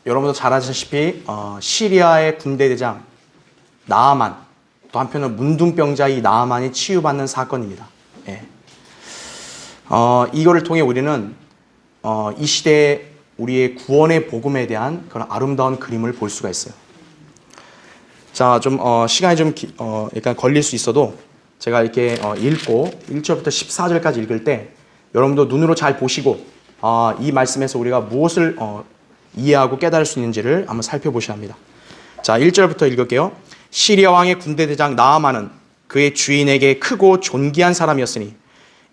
여러분도 잘 아시다시피 시리아의 군대 대장 나아만, 또 한편으로 문둥병자 이 나아만이 치유받는 사건입니다. 예. 이거를 통해 우리는 이 시대의 우리의 구원의 복음에 대한 그런 아름다운 그림을 볼 수가 있어요. 자, 좀 시간이 좀 약간 걸릴 수 있어도 제가 이렇게 읽고 1절부터 14절까지 읽을 때 여러분도 눈으로 잘 보시고 이 말씀에서 우리가 무엇을 이해하고 깨달을 수 있는지를 한번 살펴보셔야 합니다. 자, 1절부터 읽을게요. 시리아 왕의 군대 대장 나아만은 그의 주인에게 크고 존귀한 사람이었으니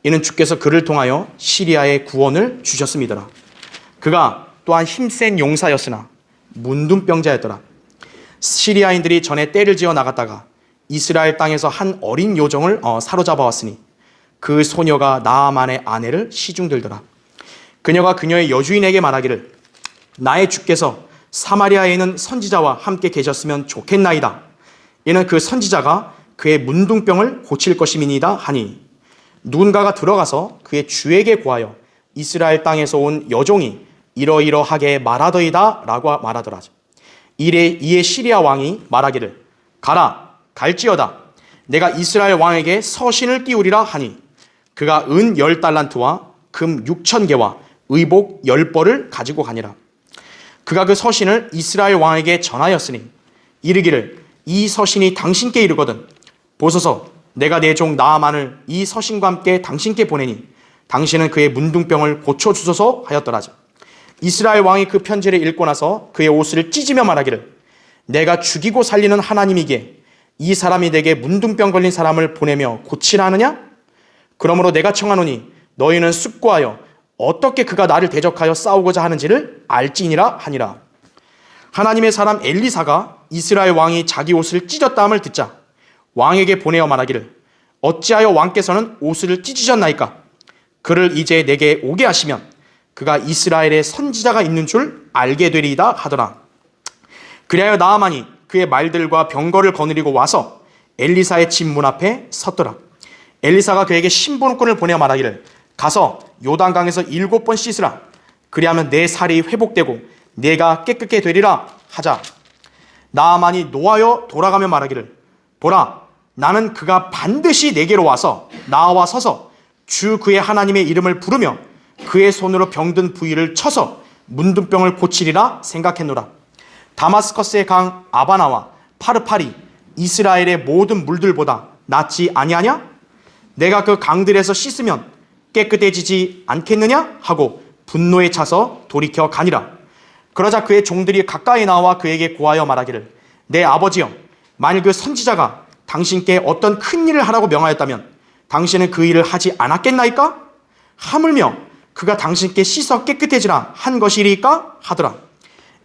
이는 주께서 그를 통하여 시리아의 구원을 주셨음이더라. 그가 또한 힘센 용사였으나 문둥병자였더라. 시리아인들이 전에 떼를 지어 나갔다가 이스라엘 땅에서 한 어린 요정을 사로잡아 왔으니 그 소녀가 나아만의 아내를 시중들더라. 그녀가 그녀의 여주인에게 말하기를 나의 주께서 사마리아에 있는 선지자와 함께 계셨으면 좋겠나이다. 이는 그 선지자가 그의 문둥병을 고칠 것임이니이다 하니 누군가가 들어가서 그의 주에게 구하여 이스라엘 땅에서 온 여종이 이러이러하게 말하더이다 라고 말하더라. 이에 시리아 왕이 말하기를 가라 갈지어다 내가 이스라엘 왕에게 서신을 띄우리라 하니 그가 은 10달란트와 금 6,000개와 의복 10벌을 가지고 가니라. 그가 그 서신을 이스라엘 왕에게 전하였으니 이르기를 이 서신이 당신께 이르거든 보소서 내가 내 종 나아만을 이 서신과 함께 당신께 보내니 당신은 그의 문둥병을 고쳐주소서 하였더라. 이스라엘 왕이 그 편지를 읽고 나서 그의 옷을 찢으며 말하기를 내가 죽이고 살리는 하나님이기에 이 사람이 내게 문둥병 걸린 사람을 보내며 고치라 하느냐? 그러므로 내가 청하노니 너희는 숙고하여 어떻게 그가 나를 대적하여 싸우고자 하는지를 알지니라 하니라. 하나님의 사람 엘리사가 이스라엘 왕이 자기 옷을 찢었다 함을 듣자 왕에게 보내어 말하기를 어찌하여 왕께서는 옷을 찢으셨나이까? 그를 이제 내게 오게 하시면 그가 이스라엘의 선지자가 있는 줄 알게 되리이다 하더라. 그리하여 나아만이 그의 말들과 병거를 거느리고 와서 엘리사의 집 문 앞에 섰더라. 엘리사가 그에게 신부름꾼을 보내어 말하기를 가서 요단강에서 7번 씻으라. 그리하면 내 살이 회복되고 내가 깨끗게 되리라 하자. 나아만이 노하여 돌아가며 말하기를 보라 나는 그가 반드시 내게로 와서 나와 서서 주 그의 하나님의 이름을 부르며 그의 손으로 병든 부위를 쳐서 문둥병을 고치리라 생각했노라. 다마스커스의 강 아바나와 파르파리 이스라엘의 모든 물들보다 낫지 아니하냐? 내가 그 강들에서 씻으면 깨끗해지지 않겠느냐? 하고 분노에 차서 돌이켜 가니라. 그러자 그의 종들이 가까이 나와 그에게 고하여 말하기를 내 아버지여 만일 그 선지자가 당신께 어떤 큰 일을 하라고 명하였다면 당신은 그 일을 하지 않았겠나이까? 하물며 그가 당신께 씻어 깨끗해지라 한 것이리까? 하더라.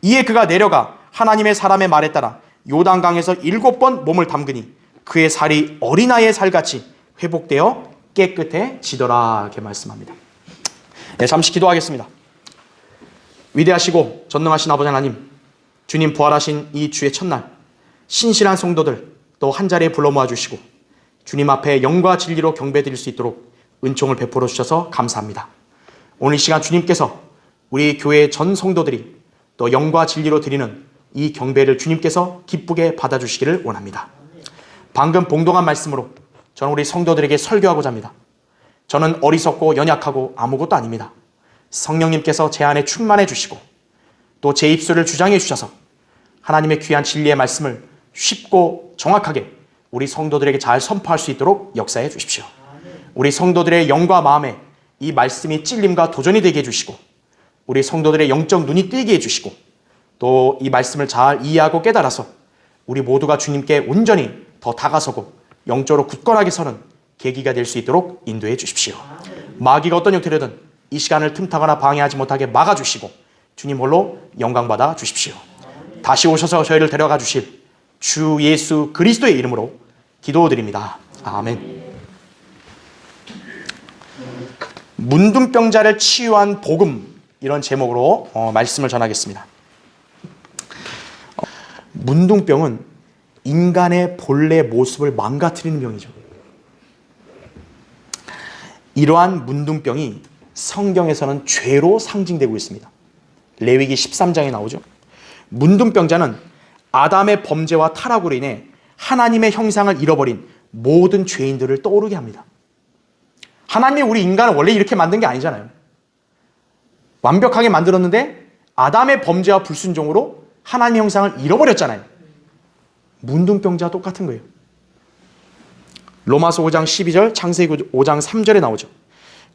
이에 그가 내려가 하나님의 사람의 말에 따라 요단강에서 7번 몸을 담그니 그의 살이 어린아이의 살같이 회복되어 깨끗해지더라. 이렇게 말씀합니다. 네, 잠시 기도하겠습니다. 위대하시고 전능하신 아버지 하나님, 주님 부활하신 이 주의 첫날 신실한 성도들 또 한자리에 불러 모아주시고 주님 앞에 영과 진리로 경배드릴 수 있도록 은총을 베풀어 주셔서 감사합니다. 오늘 이 시간 주님께서 우리 교회 전 성도들이 또 영과 진리로 드리는 이 경배를 주님께서 기쁘게 받아주시기를 원합니다. 방금 봉독한 말씀으로 저는 우리 성도들에게 설교하고자 합니다. 저는 어리석고 연약하고 아무것도 아닙니다. 성령님께서 제 안에 충만해 주시고 또 제 입술을 주장해 주셔서 하나님의 귀한 진리의 말씀을 쉽고 정확하게 우리 성도들에게 잘 선포할 수 있도록 역사해 주십시오. 우리 성도들의 영과 마음에 이 말씀이 찔림과 도전이 되게 해주시고 우리 성도들의 영적 눈이 뜨게 해주시고 또 이 말씀을 잘 이해하고 깨달아서 우리 모두가 주님께 온전히 더 다가서고 영적으로 굳건하게 서는 계기가 될 수 있도록 인도해 주십시오. 마귀가 어떤 형태로든 이 시간을 틈타거나 방해하지 못하게 막아주시고 주님 홀로 영광받아 주십시오. 다시 오셔서 저희를 데려가 주실 주 예수 그리스도의 이름으로 기도드립니다. 아멘. 문둥병자를 치유한 복음, 이런 제목으로 말씀을 전하겠습니다. 문둥병은 인간의 본래 모습을 망가뜨리는 병이죠. 이러한 문둥병이 성경에서는 죄로 상징되고 있습니다. 레위기 13장에 나오죠. 문둥병자는 아담의 범죄와 타락으로 인해 하나님의 형상을 잃어버린 모든 죄인들을 떠오르게 합니다. 하나님이 우리 인간을 원래 이렇게 만든 게 아니잖아요. 완벽하게 만들었는데 아담의 범죄와 불순종으로 하나님의 형상을 잃어버렸잖아요. 문둥병자와 똑같은 거예요. 로마서 5장 12절, 창세기 5장 3절에 나오죠.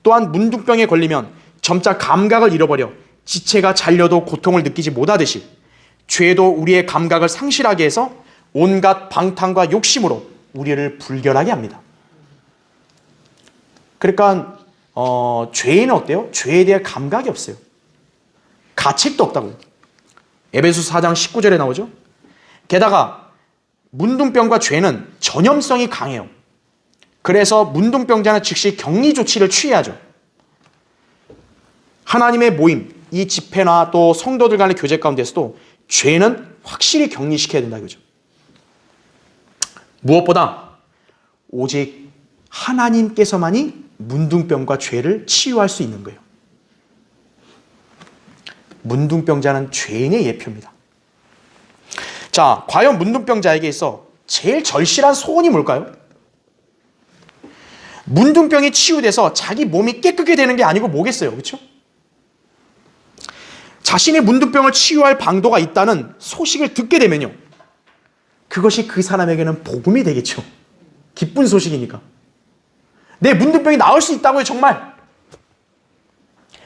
또한 문둥병에 걸리면 점차 감각을 잃어버려 지체가 잘려도 고통을 느끼지 못하듯이 죄도 우리의 감각을 상실하게 해서 온갖 방탕과 욕심으로 우리를 불결하게 합니다. 그러니까 죄인은 어때요? 죄에 대한 감각이 없어요. 가책도 없다고요. 에베소서 4장 19절에 나오죠. 게다가 문둥병과 죄는 전염성이 강해요. 그래서 문둥병자는 즉시 격리 조치를 취해야죠. 하나님의 모임, 이 집회나 또 성도들 간의 교제 가운데서도 죄는 확실히 격리시켜야 된다 이거죠. 무엇보다 오직 하나님께서만이 문둥병과 죄를 치유할 수 있는 거예요. 문둥병자는 죄인의 예표입니다. 자, 과연 문둥병자에게 있어 제일 절실한 소원이 뭘까요? 문둥병이 치유돼서 자기 몸이 깨끗게 되는 게 아니고 뭐겠어요? 그렇죠? 자신의 문둥병을 치유할 방도가 있다는 소식을 듣게 되면요, 그것이 그 사람에게는 복음이 되겠죠. 기쁜 소식이니까. 내 문둥병이 나을 수 있다고요, 정말.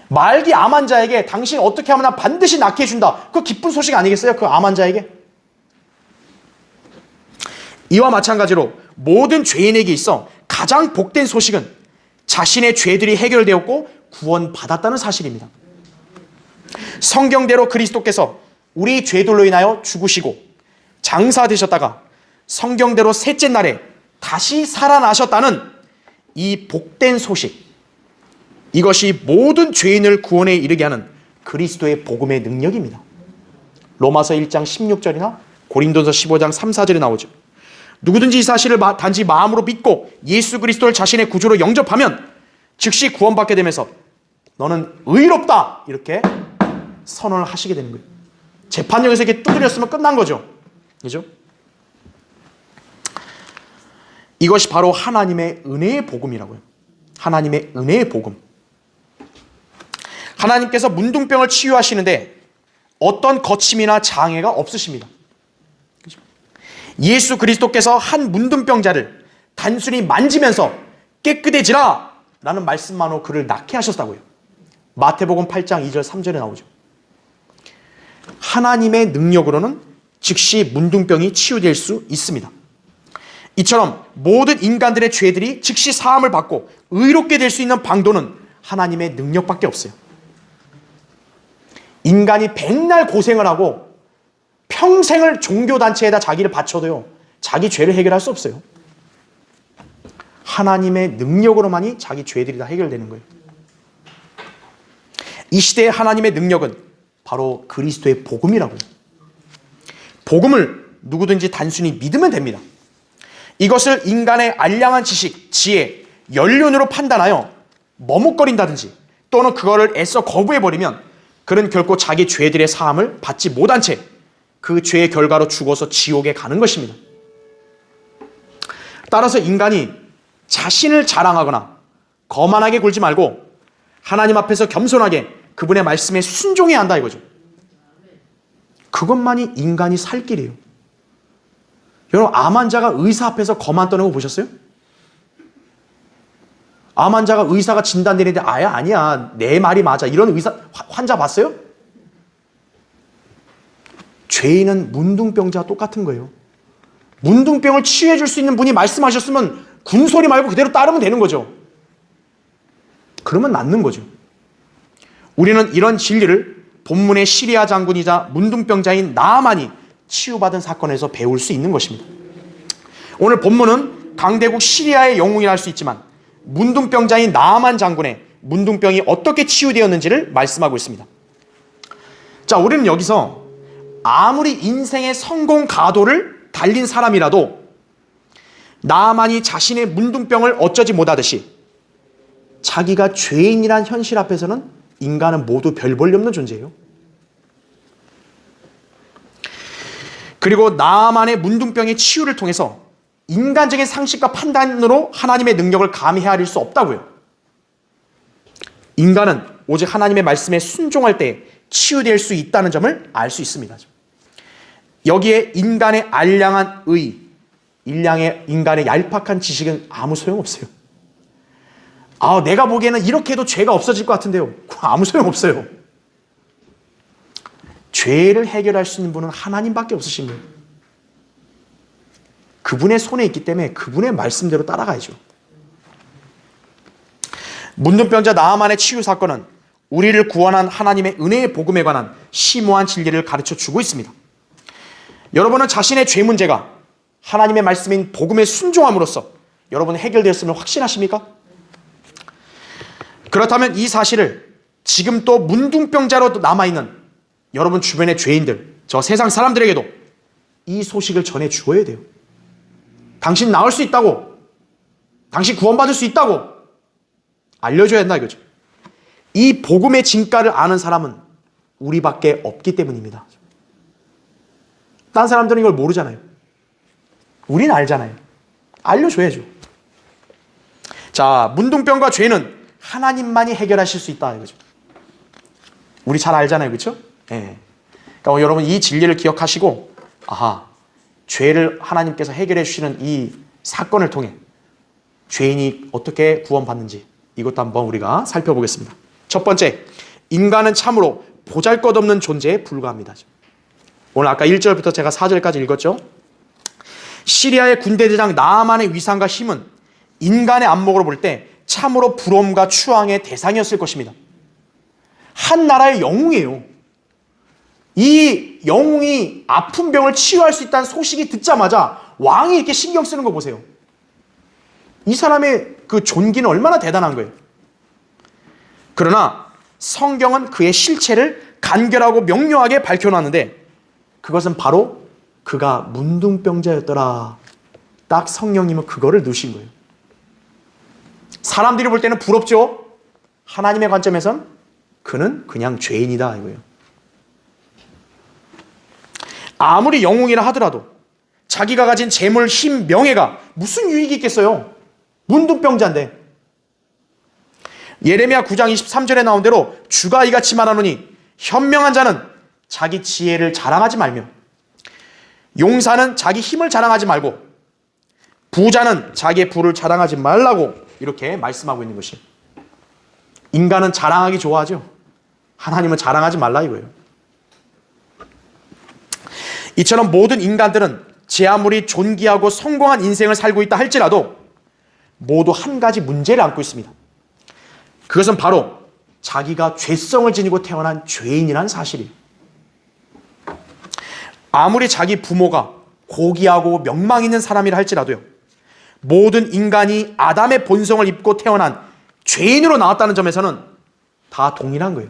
말기 암 환자에게 당신 어떻게 하면 나 반드시 낫게 해준다. 그거 기쁜 소식 아니겠어요? 그 암 환자에게. 이와 마찬가지로 모든 죄인에게 있어 가장 복된 소식은 자신의 죄들이 해결되었고 구원받았다는 사실입니다. 성경대로 그리스도께서 우리 죄들로 인하여 죽으시고 장사되셨다가 성경대로 셋째 날에 다시 살아나셨다는 이 복된 소식, 이것이 모든 죄인을 구원에 이르게 하는 그리스도의 복음의 능력입니다. 로마서 1장 16절이나 고린도서 15장 3, 4절에 나오죠. 누구든지 이 사실을 단지 마음으로 믿고 예수 그리스도를 자신의 구주로 영접하면 즉시 구원받게 되면서 너는 의롭다 이렇게 선언을 하시게 되는 거예요. 재판정에서 이렇게 두드렸으면 끝난 거죠. 그죠? 이것이 바로 하나님의 은혜의 복음이라고요. 하나님의 은혜의 복음. 하나님께서 문둥병을 치유하시는데 어떤 거침이나 장애가 없으십니다. 그죠? 예수 그리스도께서 한 문둥병자를 단순히 만지면서 깨끗해지라 라는 말씀만으로 그를 낫게 하셨다고요. 마태복음 8장 2절 3절에 나오죠. 하나님의 능력으로는 즉시 문둥병이 치유될 수 있습니다. 이처럼 모든 인간들의 죄들이 즉시 사함을 받고 의롭게 될 수 있는 방도는 하나님의 능력밖에 없어요. 인간이 백날 고생을 하고 평생을 종교단체에다 자기를 바쳐도요, 자기 죄를 해결할 수 없어요. 하나님의 능력으로만이 자기 죄들이 다 해결되는 거예요. 이 시대의 하나님의 능력은 바로 그리스도의 복음이라고요. 복음을 누구든지 단순히 믿으면 됩니다. 이것을 인간의 알량한 지식, 지혜, 연륜으로 판단하여 머뭇거린다든지 또는 그거를 애써 거부해버리면 그는 결코 자기 죄들의 사함을 받지 못한 채 그 죄의 결과로 죽어서 지옥에 가는 것입니다. 따라서 인간이 자신을 자랑하거나 거만하게 굴지 말고 하나님 앞에서 겸손하게 그분의 말씀에 순종해야 한다 이거죠. 그것만이 인간이 살 길이에요. 여러분, 암 환자가 의사 앞에서 거만 떠는 거 보셨어요? 암 환자가 의사가 진단 내리는데 아니야 내 말이 맞아 이런 의사 환자 봤어요? 죄인은 문둥병자와 똑같은 거예요. 문둥병을 치유해 줄 수 있는 분이 말씀하셨으면 군소리 말고 그대로 따르면 되는 거죠. 그러면 낫는 거죠. 우리는 이런 진리를 본문의 시리아 장군이자 문둥병자인 나아만이 치유받은 사건에서 배울 수 있는 것입니다. 오늘 본문은 강대국 시리아의 영웅이라 할 수 있지만 문둥병자인 나아만 장군의 문둥병이 어떻게 치유되었는지를 말씀하고 있습니다. 자, 우리는 여기서 아무리 인생의 성공 가도를 달린 사람이라도 나아만이 자신의 문둥병을 어쩌지 못하듯이 자기가 죄인이란 현실 앞에서는 인간은 모두 별 볼일 없는 존재예요. 그리고 나만의 문둥병의 치유를 통해서 인간적인 상식과 판단으로 하나님의 능력을 감히 헤아릴 수 없다고요. 인간은 오직 하나님의 말씀에 순종할 때 치유될 수 있다는 점을 알 수 있습니다. 여기에 인간의 알량한 의, 인간의 얄팍한 지식은 아무 소용없어요. 내가 보기에는 이렇게 해도 죄가 없어질 것 같은데요. 아무 소용없어요. 죄를 해결할 수 있는 분은 하나님밖에 없으신 거예요. 그분의 손에 있기 때문에 그분의 말씀대로 따라가야죠. 문둥병자 나아만의 치유 사건은 우리를 구원한 하나님의 은혜의 복음에 관한 심오한 진리를 가르쳐 주고 있습니다. 여러분은 자신의 죄 문제가 하나님의 말씀인 복음에 순종함으로써 여러분 해결되었음을 확신하십니까? 그렇다면 이 사실을 지금 또 문둥병자로 남아있는 여러분 주변의 죄인들, 저 세상 사람들에게도 이 소식을 전해 주어야 돼요. 당신 나을 수 있다고, 당신 구원받을 수 있다고 알려줘야 한다 이거죠. 이 복음의 진가를 아는 사람은 우리밖에 없기 때문입니다. 딴 사람들은 이걸 모르잖아요. 우리는 알잖아요. 알려줘야죠. 자, 문둥병과 죄는 하나님만이 해결하실 수 있다 이거죠. 우리 잘 알잖아요. 그렇죠? 예. 그러니까 여러분 이 진리를 기억하시고 죄를 하나님께서 해결해 주시는 이 사건을 통해 죄인이 어떻게 구원받는지 이것도 한번 우리가 살펴보겠습니다. 첫 번째, 인간은 참으로 보잘것없는 존재에 불과합니다. 오늘 아까 1절부터 제가 4절까지 읽었죠. 시리아의 군대대장 나아만의 위상과 힘은 인간의 안목으로 볼 때 참으로 부러움과 추앙의 대상이었을 것입니다. 한 나라의 영웅이에요. 이 영웅이 아픈 병을 치유할 수 있다는 소식이 듣자마자 왕이 이렇게 신경 쓰는 거 보세요. 이 사람의 그 존귀는 얼마나 대단한 거예요. 그러나 성경은 그의 실체를 간결하고 명료하게 밝혀놨는데 그것은 바로 그가 문둥병자였더라. 딱 성령님은 그거를 넣으신 거예요. 사람들이 볼 때는 부럽죠. 하나님의 관점에선 그는 그냥 죄인이다 이거예요. 아무리 영웅이라 하더라도 자기가 가진 재물, 힘, 명예가 무슨 유익이 있겠어요. 문둥병자인데. 예레미야 9장 23절에 나온 대로 주가 이같이 말하노니 현명한 자는 자기 지혜를 자랑하지 말며 용사는 자기 힘을 자랑하지 말고 부자는 자기의 부를 자랑하지 말라고 이렇게 말씀하고 있는 것이. 인간은 자랑하기 좋아하죠. 하나님은 자랑하지 말라 이거예요. 이처럼 모든 인간들은 제 아무리 존귀하고 성공한 인생을 살고 있다 할지라도 모두 한 가지 문제를 안고 있습니다. 그것은 바로 자기가 죄성을 지니고 태어난 죄인이라는 사실이에요. 아무리 자기 부모가 고귀하고 명망 있는 사람이라 할지라도요, 모든 인간이 아담의 본성을 입고 태어난 죄인으로 나왔다는 점에서는 다 동일한 거예요.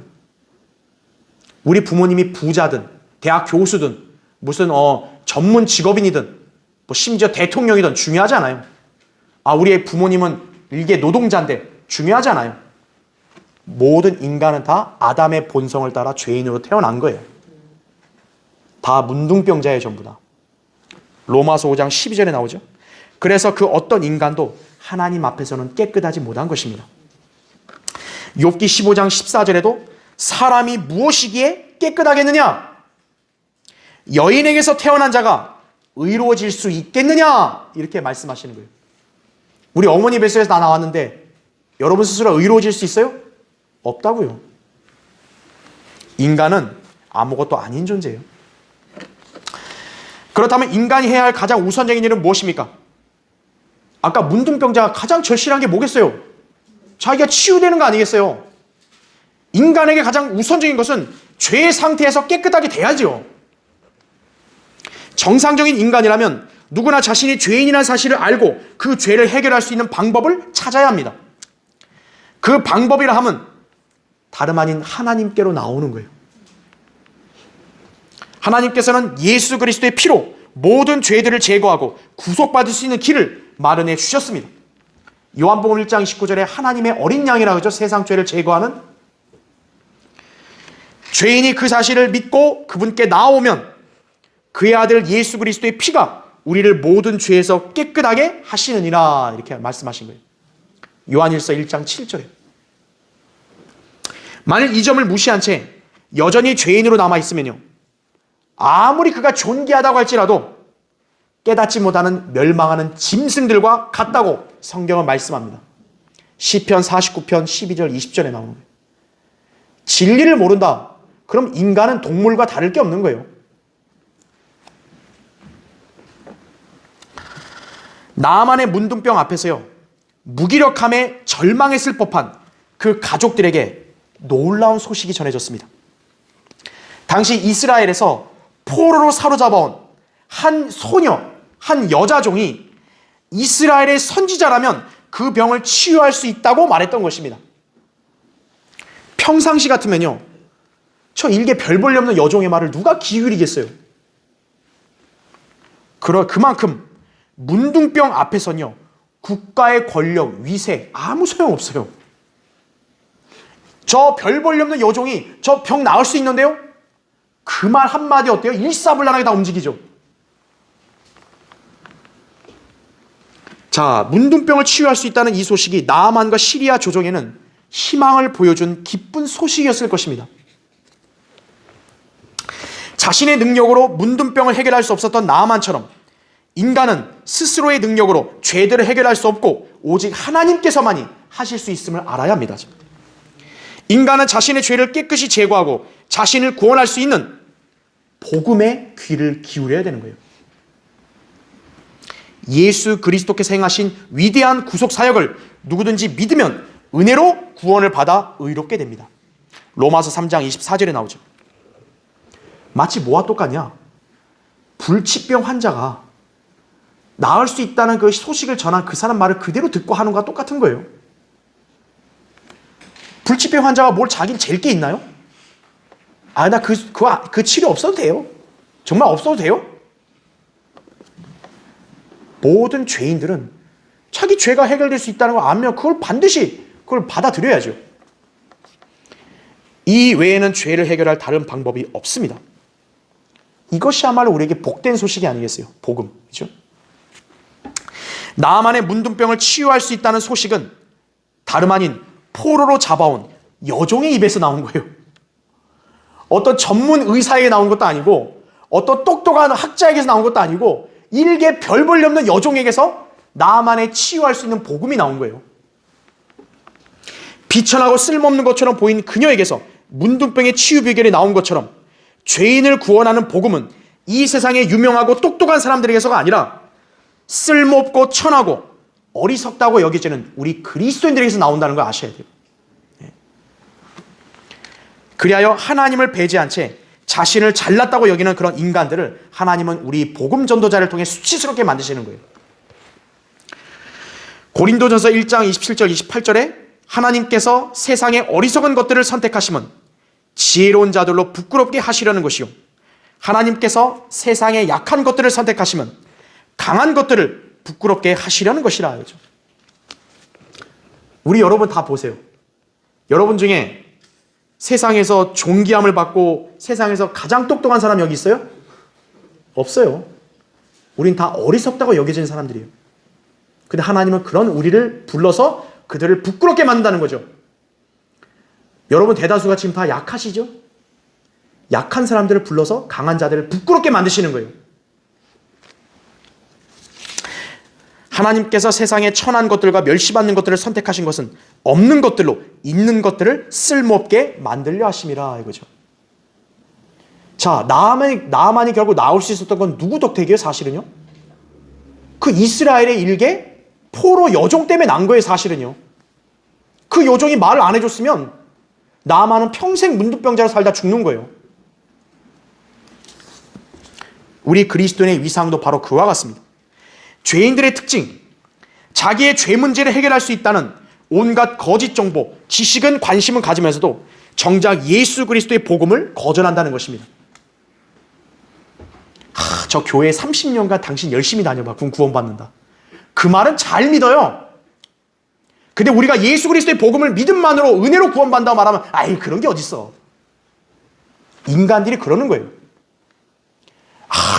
우리 부모님이 부자든 대학 교수든 무슨 전문 직업인이든 뭐 심지어 대통령이든 중요하지 않아요. 우리의 부모님은 일개 노동자인데 중요하지 않아요. 모든 인간은 다 아담의 본성을 따라 죄인으로 태어난 거예요. 다 문둥병자예요, 전부 다. 로마서 5장 12절에 나오죠. 그래서 그 어떤 인간도 하나님 앞에서는 깨끗하지 못한 것입니다. 욥기 15장 14절에도 사람이 무엇이기에 깨끗하겠느냐? 여인에게서 태어난 자가 의로워질 수 있겠느냐? 이렇게 말씀하시는 거예요. 우리 어머니 뱃속에서 다 나왔는데 여러분 스스로 의로워질 수 있어요? 없다고요. 인간은 아무것도 아닌 존재예요. 그렇다면 인간이 해야 할 가장 우선적인 일은 무엇입니까? 아까 문둥병자가 가장 절실한 게 뭐겠어요? 자기가 치유되는 거 아니겠어요? 인간에게 가장 우선적인 것은 죄의 상태에서 깨끗하게 돼야죠. 정상적인 인간이라면 누구나 자신이 죄인이라는 사실을 알고 그 죄를 해결할 수 있는 방법을 찾아야 합니다. 그 방법이라 하면 다름 아닌 하나님께로 나오는 거예요. 하나님께서는 예수 그리스도의 피로 모든 죄들을 제거하고 구속받을 수 있는 길을 마련해 주셨습니다. 요한복음 1장 19절에 하나님의 어린 양이라고 하죠. 세상 죄를 제거하는. 죄인이 그 사실을 믿고 그분께 나오면 그의 아들 예수 그리스도의 피가 우리를 모든 죄에서 깨끗하게 하시느니라 이렇게 말씀하신 거예요. 요한일서 1장 7절에. 만일 이 점을 무시한 채 여전히 죄인으로 남아있으면요, 아무리 그가 존귀하다고 할지라도 깨닫지 못하는 멸망하는 짐승들과 같다고 성경은 말씀합니다. 시편 49편 12절 20절에 나오는 거예요. 진리를 모른다. 그럼 인간은 동물과 다를 게 없는 거예요. 나만의 문둥병 앞에서요, 무기력함에 절망했을 법한 그 가족들에게 놀라운 소식이 전해졌습니다. 당시 이스라엘에서 포로로 사로잡아온 한 소녀, 한 여자종이 이스라엘의 선지자라면 그 병을 치유할 수 있다고 말했던 것입니다. 평상시 같으면요, 저 일개 별 볼일 없는 여종의 말을 누가 기울이겠어요? 그만큼 문둥병 앞에서는요, 국가의 권력, 위세 아무 소용없어요. 저 별 볼일 없는 여종이 저 병 나을 수 있는데요? 그 말 한마디 어때요? 일사불란하게 다 움직이죠. 자, 문둥병을 치유할 수 있다는 이 소식이 나아만과 시리아 조정에는 희망을 보여준 기쁜 소식이었을 것입니다. 자신의 능력으로 문둥병을 해결할 수 없었던 나아만처럼 인간은 스스로의 능력으로 죄들을 해결할 수 없고 오직 하나님께서만이 하실 수 있음을 알아야 합니다. 인간은 자신의 죄를 깨끗이 제거하고 자신을 구원할 수 있는 복음에 귀를 기울여야 되는 거예요. 예수 그리스도께서 행하신 위대한 구속 사역을 누구든지 믿으면 은혜로 구원을 받아 의롭게 됩니다. 로마서 3장 24절에 나오죠. 마치 뭐와 똑같냐? 불치병 환자가 나을 수 있다는 그 소식을 전한 그 사람 말을 그대로 듣고 하는 것과 똑같은 거예요. 불치병 환자가 뭘 자기는 잴 게 있나요? 아, 나 그 치료 없어도 돼요. 정말 없어도 돼요? 모든 죄인들은 자기 죄가 해결될 수 있다는 걸 알면 그걸 반드시 그걸 받아들여야죠. 이 외에는 죄를 해결할 다른 방법이 없습니다. 이것이야말로 우리에게 복된 소식이 아니겠어요? 복음. 그렇죠? 나만의 문둥병을 치유할 수 있다는 소식은 다름 아닌 포로로 잡아온 여종의 입에서 나온 거예요. 어떤 전문 의사에게 나온 것도 아니고 어떤 똑똑한 학자에게서 나온 것도 아니고 일개 별 볼 일 없는 여종에게서 나만의 치유할 수 있는 복음이 나온 거예요. 비천하고 쓸모없는 것처럼 보인 그녀에게서 문둥병의 치유 비결이 나온 것처럼 죄인을 구원하는 복음은 이 세상에 유명하고 똑똑한 사람들에게서가 아니라 쓸모없고 천하고 어리석다고 여겨지는 우리 그리스도인들에게서 나온다는 걸 아셔야 돼요. 그리하여 하나님을 배제한 채 자신을 잘났다고 여기는 그런 인간들을 하나님은 우리 복음 전도자를 통해 수치스럽게 만드시는 거예요. 고린도전서 1장 27절 28절에 하나님께서 세상의 어리석은 것들을 선택하심은 지혜로운 자들로 부끄럽게 하시려는 것이요, 하나님께서 세상의 약한 것들을 선택하시면 강한 것들을 부끄럽게 하시려는 것이라. 우리 여러분 다 보세요. 여러분 중에 세상에서 존귀함을 받고 세상에서 가장 똑똑한 사람 여기 있어요? 없어요. 우린 다 어리석다고 여겨진 사람들이에요. 근데 하나님은 그런 우리를 불러서 그들을 부끄럽게 만든다는 거죠. 여러분 대다수가 지금 다 약하시죠? 약한 사람들을 불러서 강한 자들을 부끄럽게 만드시는 거예요. 하나님께서 세상의 천한 것들과 멸시받는 것들을 선택하신 것은 없는 것들로 있는 것들을 쓸모없게 만들려 하심이라 이거죠. 자, 나아만이 결국 나올 수 있었던 건 누구 덕택이에요? 사실은요, 그 이스라엘의 일개 포로 여종 때문에 난 거예요. 사실은요, 그 여종이 말을 안 해줬으면 나아만은 평생 문둥병자로 살다 죽는 거예요. 우리 그리스도인의 위상도 바로 그와 같습니다. 죄인들의 특징, 자기의 죄 문제를 해결할 수 있다는 온갖 거짓 정보, 지식은 관심은 가지면서도 정작 예수 그리스도의 복음을 거절한다는 것입니다. 저 교회 30년간 당신 열심히 다녀봐. 그럼 구원받는다. 그 말은 잘 믿어요. 근데 우리가 예수 그리스도의 복음을 믿음만으로 은혜로 구원받는다고 말하면 아이 그런 게 어딨어. 인간들이 그러는 거예요.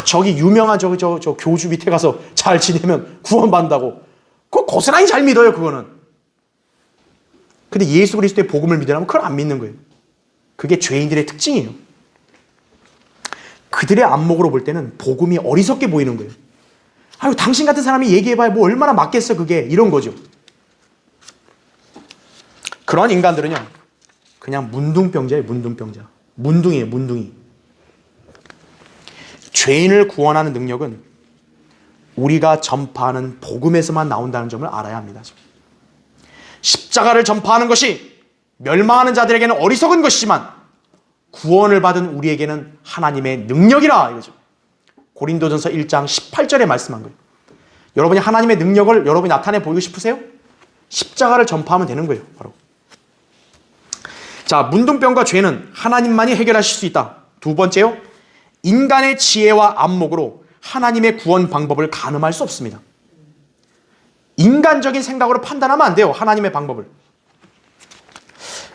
저기 유명한 저 교주 밑에 가서 잘 지내면 구원받는다고. 그거 고스란히 잘 믿어요, 그거는. 근데 예수 그리스도의 복음을 믿으라면 그걸 안 믿는 거예요. 그게 죄인들의 특징이에요. 그들의 안목으로 볼 때는 복음이 어리석게 보이는 거예요. 아유, 당신 같은 사람이 얘기해봐야 뭐 얼마나 맞겠어, 그게. 이런 거죠. 그런 인간들은요, 그냥 문둥병자예요, 문둥병자. 문둥이에요, 문둥이. 죄인을 구원하는 능력은 우리가 전파하는 복음에서만 나온다는 점을 알아야 합니다. 십자가를 전파하는 것이 멸망하는 자들에게는 어리석은 것이지만 구원을 받은 우리에게는 하나님의 능력이라 이거죠. 고린도전서 1장 18절에 말씀한 거예요. 여러분이 하나님의 능력을 여러분이 나타내 보이고 싶으세요? 십자가를 전파하면 되는 거예요, 바로. 자, 문둥병과 죄는 하나님만이 해결하실 수 있다. 두 번째요, 인간의 지혜와 안목으로 하나님의 구원 방법을 가늠할 수 없습니다. 인간적인 생각으로 판단하면 안 돼요, 하나님의 방법을.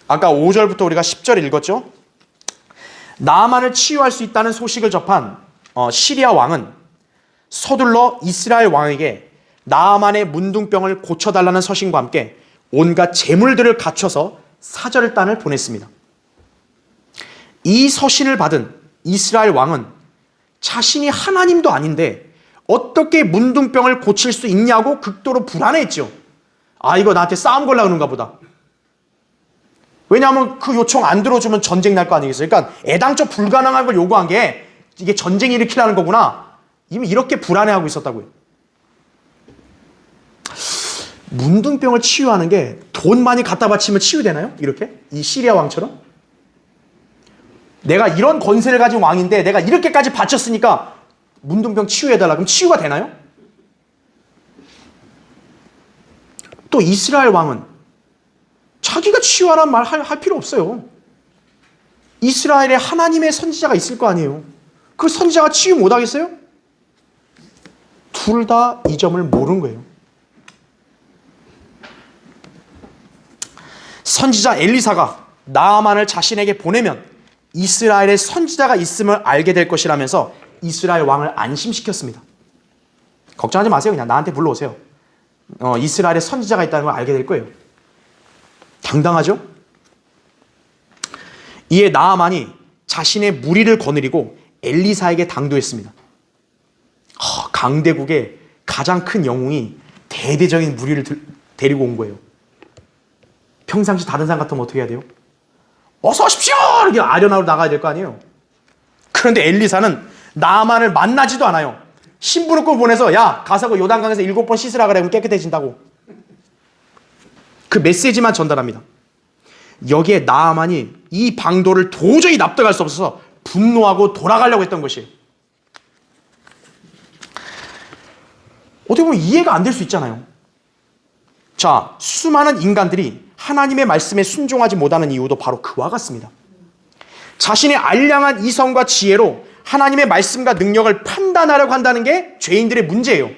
아까 5절부터 우리가 10절 읽었죠? 나아만을 치유할 수 있다는 소식을 접한 시리아 왕은 서둘러 이스라엘 왕에게 나아만의 문둥병을 고쳐달라는 서신과 함께 온갖 재물들을 갖춰서 사절단을 보냈습니다. 이 서신을 받은 이스라엘 왕은 자신이 하나님도 아닌데 어떻게 문둥병을 고칠 수 있냐고 극도로 불안해했죠. 아, 이거 나한테 싸움 걸라 그러는가 보다. 왜냐하면 그 요청 안 들어주면 전쟁 날 거 아니겠어요? 그러니까 애당초 불가능한 걸 요구한 게 이게 전쟁 일으키려는 거구나. 이미 이렇게 불안해하고 있었다고요. 문둥병을 치유하는 게 돈 많이 갖다 바치면 치유되나요? 이렇게? 이 시리아 왕처럼? 내가 이런 권세를 가진 왕인데 내가 이렇게까지 바쳤으니까 문둥병 치유해달라. 그럼 치유가 되나요? 또 이스라엘 왕은 자기가 치유하라는 말 할 필요 없어요. 이스라엘에 하나님의 선지자가 있을 거 아니에요. 그 선지자가 치유 못하겠어요? 둘 다 이 점을 모르는 거예요. 선지자 엘리사가 나아만을 자신에게 보내면 이스라엘에 선지자가 있음을 알게 될 것이라면서 이스라엘 왕을 안심시켰습니다. 걱정하지 마세요. 그냥 나한테 불러오세요. 이스라엘에 선지자가 있다는 걸 알게 될 거예요. 당당하죠? 이에 나아만이 자신의 무리를 거느리고 엘리사에게 당도했습니다. 강대국의 가장 큰 영웅이 대대적인 무리를 데리고 온 거예요. 평상시 다른 사람 같으면 어떻게 해야 돼요? 어서 오십시오! 이렇게 아련하러 나가야 될 거 아니에요. 그런데 엘리사는 나아만을 만나지도 않아요. 신부를 보내서 야, 가서 요단강에서 7번 씻으라 그래. 그럼 깨끗해진다고. 그 메시지만 전달합니다. 여기에 나아만이 이 방도를 도저히 납득할 수 없어서 분노하고 돌아가려고 했던 것이에요. 어떻게 보면 이해가 안 될 수 있잖아요. 자, 수많은 인간들이 하나님의 말씀에 순종하지 못하는 이유도 바로 그와 같습니다. 자신의 알량한 이성과 지혜로 하나님의 말씀과 능력을 판단하려고 한다는 게 죄인들의 문제예요.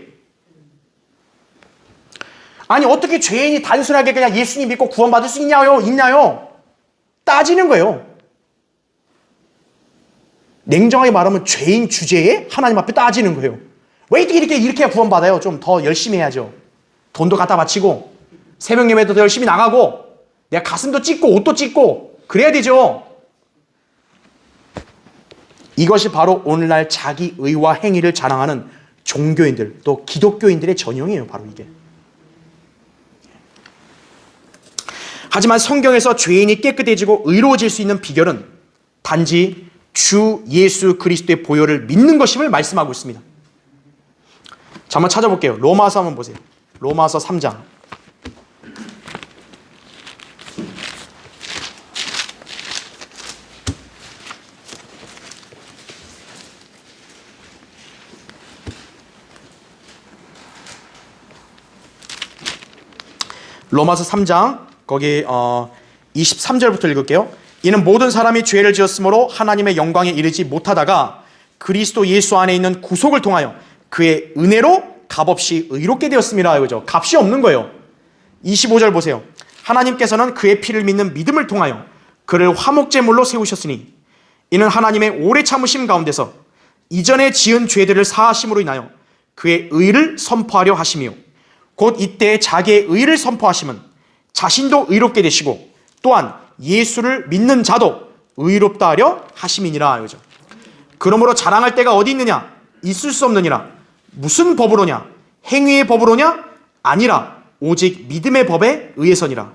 아니, 어떻게 죄인이 단순하게 그냥 예수님 믿고 구원받을 수 있냐요? 따지는 거예요. 냉정하게 말하면 죄인 주제에 하나님 앞에 따지는 거예요. 왜 이렇게 구원받아요? 좀 더 열심히 해야죠. 돈도 갖다 바치고 새벽 예배도 더 열심히 나가고 내가 가슴도 찢고 옷도 찢고 그래야 되죠. 이것이 바로 오늘날 자기 의와 행위를 자랑하는 종교인들, 또 기독교인들의 전형이에요. 바로 이게. 하지만 성경에서 죄인이 깨끗해지고 의로워질 수 있는 비결은 단지 주 예수 그리스도의 보혈을 믿는 것임을 말씀하고 있습니다. 자, 한번 찾아볼게요. 로마서 한번 보세요. 로마서 3장. 로마서 3장 거기 23절부터 읽을게요. 이는 모든 사람이 죄를 지었으므로 하나님의 영광에 이르지 못하다가 그리스도 예수 안에 있는 구속을 통하여 그의 은혜로 값없이 의롭게 되었습니다. 이거죠. 값이 없는 거예요. 25절 보세요. 하나님께서는 그의 피를 믿는 믿음을 통하여 그를 화목제물로 세우셨으니 이는 하나님의 오래 참으심 가운데서 이전에 지은 죄들을 사하심으로 인하여 그의 의를 선포하려 하심이요 곧 이때 자기의 의를 선포하심은 자신도 의롭게 되시고 또한 예수를 믿는 자도 의롭다 하려 하심이니라. 이거죠. 그러므로 자랑할 때가 어디 있느냐? 있을 수 없느니라. 무슨 법으로냐? 행위의 법으로냐? 아니라 오직 믿음의 법에 의해서니라.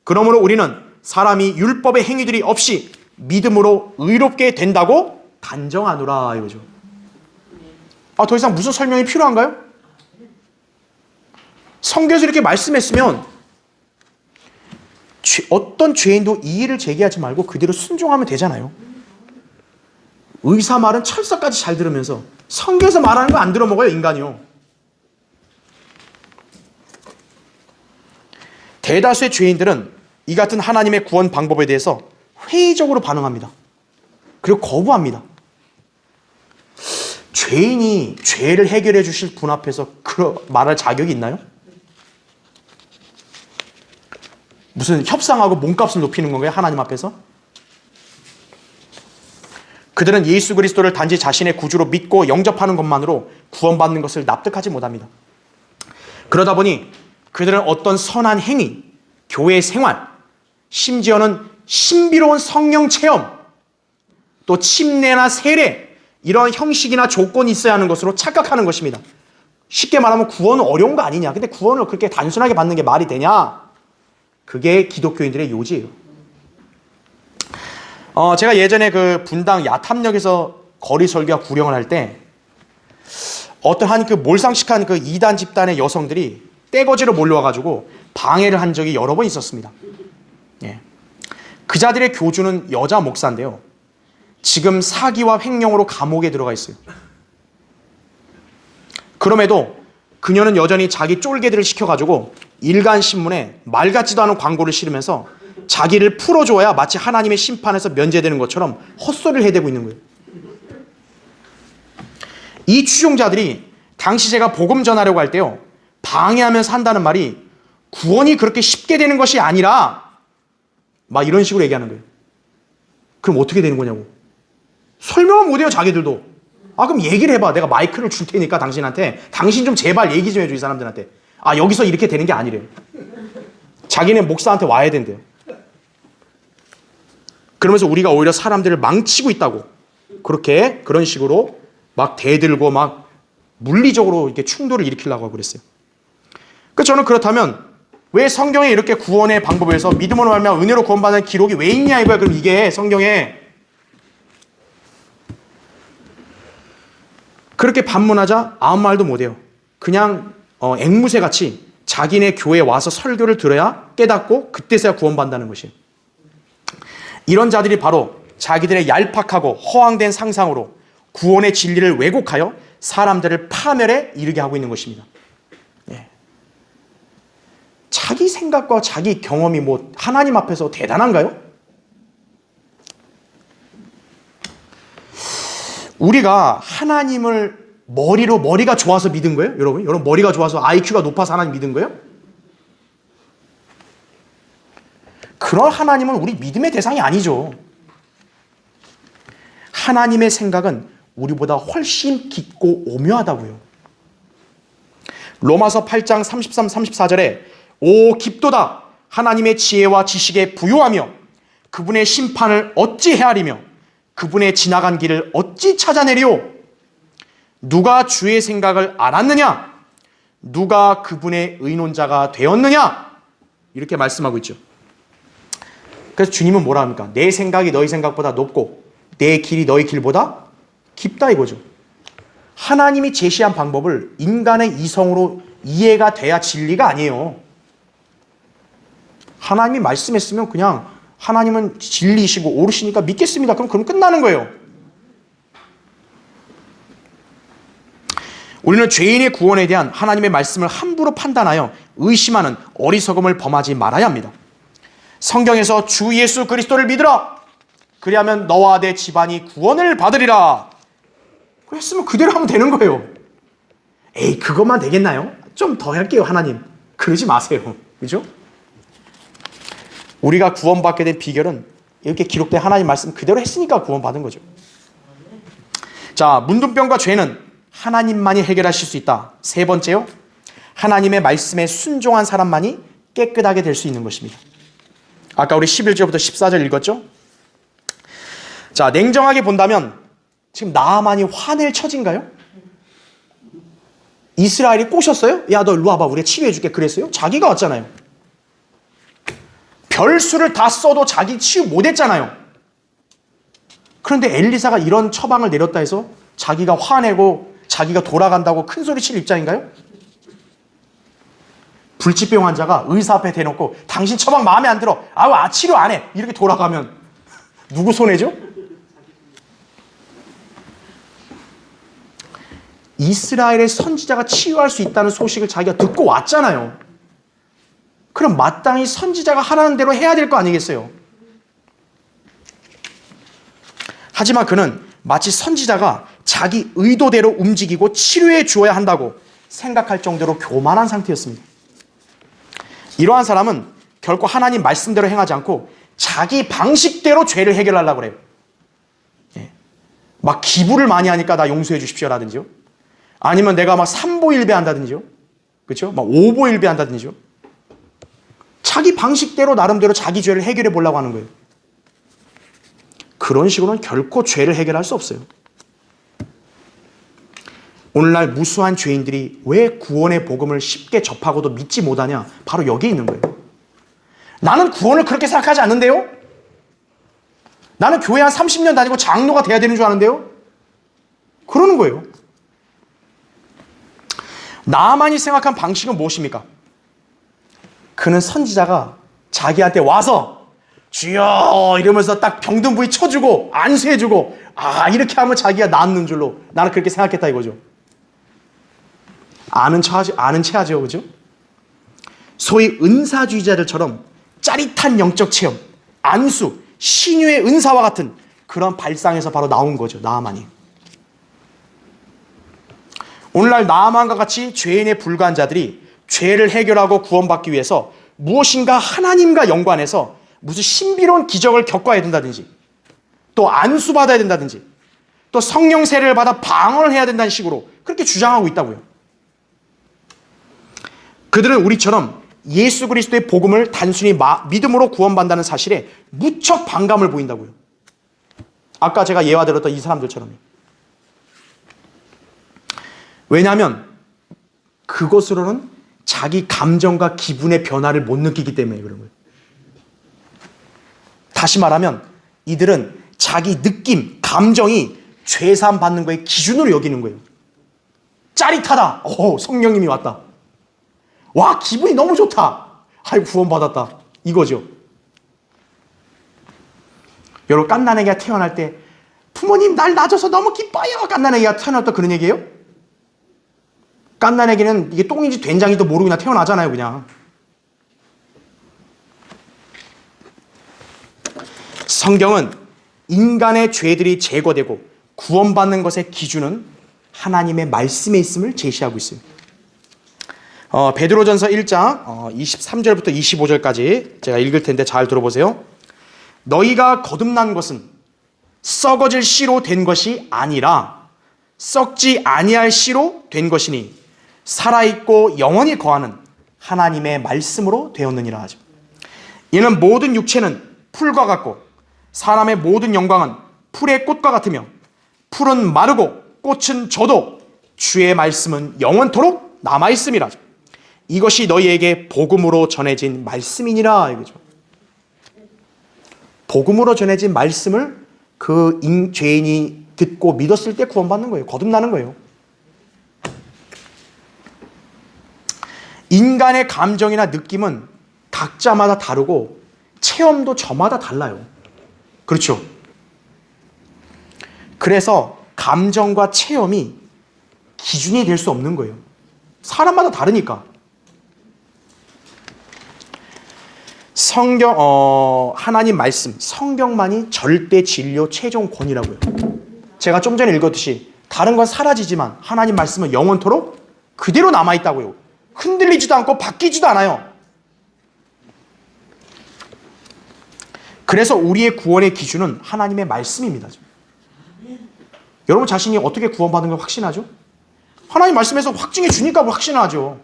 그러므로 우리는 사람이 율법의 행위들이 없이 믿음으로 의롭게 된다고 단정하노라. 이거죠. 더 이상 무슨 설명이 필요한가요? 성경에서 이렇게 말씀했으면 어떤 죄인도 이의를 제기하지 말고 그대로 순종하면 되잖아요. 의사 말은 철석까지 잘 들으면서 성경에서 말하는 거 안 들어먹어요, 인간이요. 대다수의 죄인들은 이 같은 하나님의 구원 방법에 대해서 회의적으로 반응합니다. 그리고 거부합니다. 죄인이 죄를 해결해 주실 분 앞에서 말할 자격이 있나요? 무슨 협상하고 몸값을 높이는 건가요? 하나님 앞에서? 그들은 예수 그리스도를 단지 자신의 구주로 믿고 영접하는 것만으로 구원받는 것을 납득하지 못합니다. 그러다 보니 그들은 어떤 선한 행위, 교회 생활, 심지어는 신비로운 성령 체험, 또 침례나 세례, 이런 형식이나 조건이 있어야 하는 것으로 착각하는 것입니다. 쉽게 말하면 구원은 어려운 거 아니냐. 근데 구원을 그렇게 단순하게 받는 게 말이 되냐? 그게 기독교인들의 요지예요. 제가 예전에 그 분당 야탐역에서 거리 설교와 구령을 할 때 어떠한 그 몰상식한 그 이단 집단의 여성들이 떼거지로 몰려와가지고 방해를 한 적이 여러 번 있었습니다. 예. 그 자들의 교주는 여자 목사인데요. 지금 사기와 횡령으로 감옥에 들어가 있어요. 그럼에도 그녀는 여전히 자기 쫄개들을 시켜가지고 일간신문에 말 같지도 않은 광고를 실으면서 자기를 풀어줘야 마치 하나님의 심판에서 면제되는 것처럼 헛소리를 해대고 있는 거예요. 이 추종자들이 당시 제가 복음 전하려고 할 때요, 방해하면서 한다는 말이 구원이 그렇게 쉽게 되는 것이 아니라 막 이런 식으로 얘기하는 거예요. 그럼 어떻게 되는 거냐고. 설명을 못해요, 자기들도. 그럼 얘기를 해봐. 내가 마이크를 줄 테니까 당신한테. 당신 좀 제발 얘기 좀 해줘, 이 사람들한테. 여기서 이렇게 되는 게 아니래요. 자기네 목사한테 와야 된대요. 그러면서 우리가 오히려 사람들을 망치고 있다고. 그런 식으로 막 대들고 막 물리적으로 이렇게 충돌을 일으키려고 하고 그랬어요. 그래서 저는 그렇다면 왜 성경에 이렇게 구원의 방법에서 믿음으로 말미암아 은혜로 구원받는 기록이 왜 있냐 이거야. 그럼 이게 성경에 그렇게 반문하자 아무 말도 못해요. 그냥 앵무새같이 자기네 교회에 와서 설교를 들어야 깨닫고 그때서야 구원받는다는 것이에요. 이런 자들이 바로 자기들의 얄팍하고 허황된 상상으로 구원의 진리를 왜곡하여 사람들을 파멸에 이르게 하고 있는 것입니다. 예. 자기 생각과 자기 경험이 하나님 앞에서 대단한가요? 우리가 하나님을 머리가 좋아서 믿은 거예요? 여러분 머리가 좋아서 IQ가 높아서 하나님 믿은 거예요? 그런 하나님은 우리 믿음의 대상이 아니죠. 하나님의 생각은 우리보다 훨씬 깊고 오묘하다고요. 로마서 8장 33, 34절에 오 깊도다 하나님의 지혜와 지식에 부요하며 그분의 심판을 어찌 헤아리며 그분의 지나간 길을 어찌 찾아내리오? 누가 주의 생각을 알았느냐? 누가 그분의 의논자가 되었느냐? 이렇게 말씀하고 있죠. 그래서 주님은 뭐라 합니까? 내 생각이 너희 생각보다 높고 내 길이 너희 길보다 깊다 이거죠. 하나님이 제시한 방법을 인간의 이성으로 이해가 돼야 진리가 아니에요. 하나님이 말씀했으면 그냥 하나님은 진리이시고 옳으시니까 믿겠습니다. 그럼 끝나는 거예요. 우리는 죄인의 구원에 대한 하나님의 말씀을 함부로 판단하여 의심하는 어리석음을 범하지 말아야 합니다. 성경에서 주 예수 그리스도를 믿으라. 그리하면 너와 내 집안이 구원을 받으리라. 그랬으면 그대로 하면 되는 거예요. 에이 그것만 되겠나요? 좀 더 할게요 하나님. 그러지 마세요. 그죠? 우리가 구원받게 된 비결은 이렇게 기록된 하나님 말씀 그대로 했으니까 구원받은 거죠. 자, 문둥병과 죄는 하나님만이 해결하실 수 있다. 세 번째요. 하나님의 말씀에 순종한 사람만이 깨끗하게 될 수 있는 것입니다. 아까 우리 11절부터 14절 읽었죠? 자, 냉정하게 본다면 지금 나아만이 화낼 처진가요? 이스라엘이 꼬셨어요? 야, 너 일로 와봐. 우리가 치유해줄게. 그랬어요? 자기가 왔잖아요. 별수를 다 써도 자기 치유 못했잖아요. 그런데 엘리사가 이런 처방을 내렸다 해서 자기가 화내고 자기가 돌아간다고 큰 소리 칠 입장인가요? 불치병 환자가 의사 앞에 대놓고 당신 처방 마음에 안 들어. 치료 안 해. 이렇게 돌아가면 누구 손해죠? 이스라엘의 선지자가 치유할 수 있다는 소식을 자기가 듣고 왔잖아요. 그럼 마땅히 선지자가 하라는 대로 해야 될 거 아니겠어요? 하지만 그는 마치 선지자가 자기 의도대로 움직이고 치료해 주어야 한다고 생각할 정도로 교만한 상태였습니다. 이러한 사람은 결코 하나님 말씀대로 행하지 않고 자기 방식대로 죄를 해결하려고 그래요. 막 기부를 많이 하니까 나 용서해 주십시오라든지요. 아니면 내가 막 삼보일배 한다든지요. 그렇죠? 막 오보일배 한다든지요. 자기 방식대로 나름대로 자기 죄를 해결해 보려고 하는 거예요. 그런 식으로는 결코 죄를 해결할 수 없어요. 오늘날 무수한 죄인들이 왜 구원의 복음을 쉽게 접하고도 믿지 못하냐? 바로 여기에 있는 거예요. 나는 구원을 그렇게 생각하지 않는데요? 나는 교회 한 30년 다니고 장로가 돼야 되는 줄 아는데요? 그러는 거예요. 나만이 생각한 방식은 무엇입니까? 그는 선지자가 자기한테 와서 주여 이러면서 딱 병든 부위 쳐주고 안수해주고 이렇게 하면 자기가 낫는 줄로 나는 그렇게 생각했다 이거죠. 아는 체하죠. 그죠? 소위 은사주의자들처럼 짜릿한 영적 체험, 안수, 신유의 은사와 같은 그런 발상에서 바로 나온 거죠. 나아만이. 오늘날 나아만과 같이 죄인에 불과한 자들이 죄를 해결하고 구원받기 위해서 무엇인가 하나님과 연관해서 무슨 신비로운 기적을 겪어야 된다든지 또 안수받아야 된다든지 또 성령 세례를 받아 방언을 해야 된다는 식으로 그렇게 주장하고 있다고요. 그들은 우리처럼 예수 그리스도의 복음을 단순히 믿음으로 구원받는다는 사실에 무척 반감을 보인다고요. 아까 제가 예화 들었던 이 사람들처럼요. 왜냐하면 그것으로는 자기 감정과 기분의 변화를 못 느끼기 때문에 그런 거예요. 다시 말하면 이들은 자기 느낌, 감정이 죄사함 받는 거의 기준으로 여기는 거예요. 짜릿하다. 성령님이 왔다. 와, 기분이 너무 좋다. 구원받았다. 이거죠. 여러분, 갓난아기가 태어날 때 부모님 날 낳아줘서 너무 기뻐요. 갓난아기가 태어났다 그런 얘기예요? 갓난아기는 이게 똥인지 된장인지도 모르고 그냥 태어나잖아요, 그냥. 성경은 인간의 죄들이 제거되고 구원받는 것의 기준은 하나님의 말씀에 있음을 제시하고 있어요. 베드로전서 1장 23절부터 25절까지 제가 읽을 텐데 잘 들어보세요. 너희가 거듭난 것은 썩어질 씨로 된 것이 아니라 썩지 아니할 씨로 된 것이니 살아있고 영원히 거하는 하나님의 말씀으로 되었느니라 하죠. 이는 모든 육체는 풀과 같고 사람의 모든 영광은 풀의 꽃과 같으며 풀은 마르고 꽃은 져도 주의 말씀은 영원토록 남아있음이라. 이것이 너희에게 복음으로 전해진 말씀이니라 이거죠. 복음으로 전해진 말씀을 그 죄인이 듣고 믿었을 때 구원받는 거예요. 거듭나는 거예요. 인간의 감정이나 느낌은 각자마다 다르고 체험도 저마다 달라요. 그렇죠? 그래서 감정과 체험이 기준이 될 수 없는 거예요. 사람마다 다르니까. 하나님 말씀, 성경만이 절대 진료 최종 권위라고요. 제가 좀 전에 읽었듯이 다른 건 사라지지만 하나님 말씀은 영원토록 그대로 남아있다고요. 흔들리지도 않고 바뀌지도 않아요. 그래서 우리의 구원의 기준은 하나님의 말씀입니다. 여러분 자신이 어떻게 구원받은 걸 확신하죠? 하나님 말씀에서 확증해 주니까 확신하죠.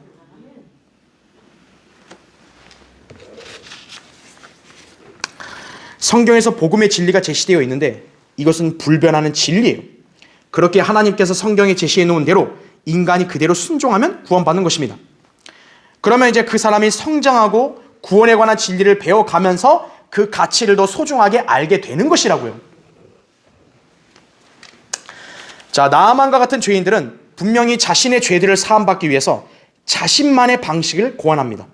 성경에서 복음의 진리가 제시되어 있는데 이것은 불변하는 진리예요. 그렇게 하나님께서 성경에 제시해 놓은 대로 인간이 그대로 순종하면 구원받는 것입니다. 그러면 이제 그 사람이 성장하고 구원에 관한 진리를 배워가면서 그 가치를 더 소중하게 알게 되는 것이라고요. 자, 나아만과 같은 죄인들은 분명히 자신의 죄들을 사함받기 위해서 자신만의 방식을 고안합니다.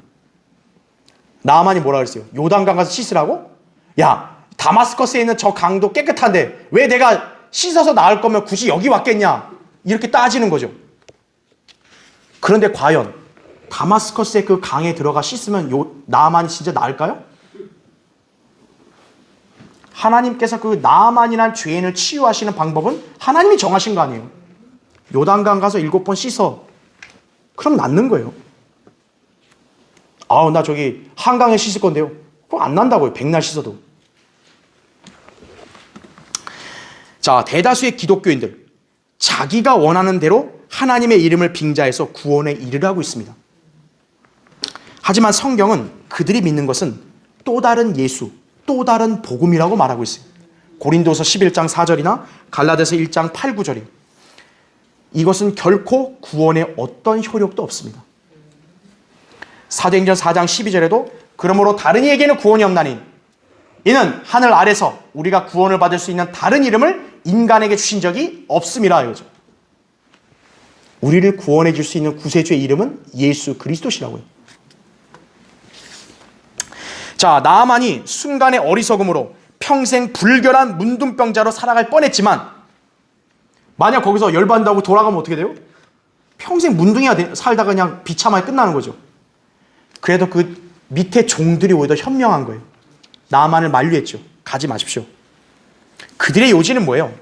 나아만이 뭐라 그랬어요? 요단강 가서 씻으라고? 야, 다마스커스에 있는 저 강도 깨끗한데 왜 내가 씻어서 나을 거면 굳이 여기 왔겠냐? 이렇게 따지는 거죠. 그런데 과연 다마스커스의 그 강에 들어가 씻으면 나아만이 진짜 나을까요? 하나님께서 그 나아만이란 죄인을 치유하시는 방법은 하나님이 정하신 거 아니에요. 요단강 가서 7번 씻어. 그럼 낫는 거예요. 아우, 나 저기 한강에 씻을 건데요. 그럼 안 난다고요. 백날 씻어도. 자, 대다수의 기독교인들, 자기가 원하는 대로 하나님의 이름을 빙자해서 구원에 이르라고 있습니다. 하지만 성경은 그들이 믿는 것은 또 다른 예수, 또 다른 복음이라고 말하고 있어요. 고린도서 11장 4절이나 갈라디아서 1장 8, 9절이에요. 이것은 결코 구원에 어떤 효력도 없습니다. 사도행전 4장 12절에도 그러므로 다른 이에게는 구원이 없나니 이는 하늘 아래서 우리가 구원을 받을 수 있는 다른 이름을 인간에게 주신 적이 없음이라 이거죠. 우리를 구원해 줄 수 있는 구세주의 이름은 예수 그리스도시라고요. 자, 나아만이 순간의 어리석음으로 평생 불결한 문둥병자로 살아갈 뻔했지만 만약 거기서 열받는다고 돌아가면 어떻게 돼요? 평생 문둥이가 살다가 그냥 비참하게 끝나는 거죠. 그래도 그 밑에 종들이 오히려 현명한 거예요. 나아만을 만류했죠. 가지 마십시오. 그들의 요지는 뭐예요?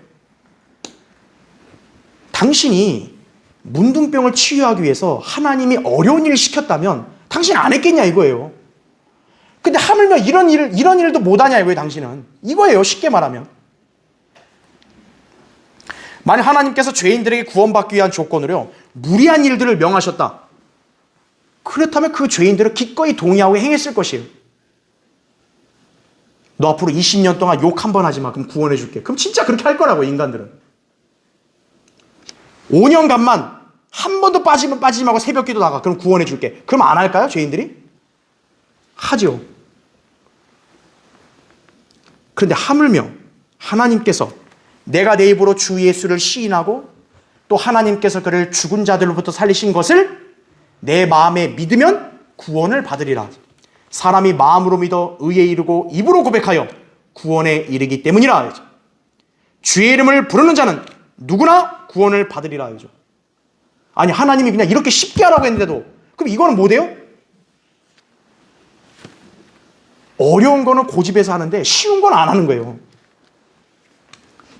당신이 문둥병을 치유하기 위해서 하나님이 어려운 일을 시켰다면 당신 안 했겠냐 이거예요. 근데 하물며 이런 일도 못하냐 이거예요. 당신은. 이거예요. 쉽게 말하면. 만약 하나님께서 죄인들에게 구원받기 위한 조건으로 무리한 일들을 명하셨다. 그렇다면 그 죄인들은 기꺼이 동의하고 행했을 것이에요. 너 앞으로 20년 동안 욕 한 번 하지 마. 그럼 구원해 줄게. 그럼 진짜 그렇게 할 거라고 인간들은. 5년간만 한 번도 빠지지 말고 새벽기도 나가. 그럼 구원해 줄게. 그럼 안 할까요? 죄인들이? 하죠. 그런데 하물며 하나님께서 내가 내 입으로 주 예수를 시인하고 또 하나님께서 그를 죽은 자들로부터 살리신 것을 내 마음에 믿으면 구원을 받으리라. 사람이 마음으로 믿어 의에 이르고 입으로 고백하여 구원에 이르기 때문이라. 주의 이름을 부르는 자는 누구나 구원을 받으리라. 아니, 하나님이 그냥 이렇게 쉽게 하라고 했는데도 그럼 이거는 뭐 돼요? 어려운 거는 고집해서 하는데 쉬운 건 안 하는 거예요.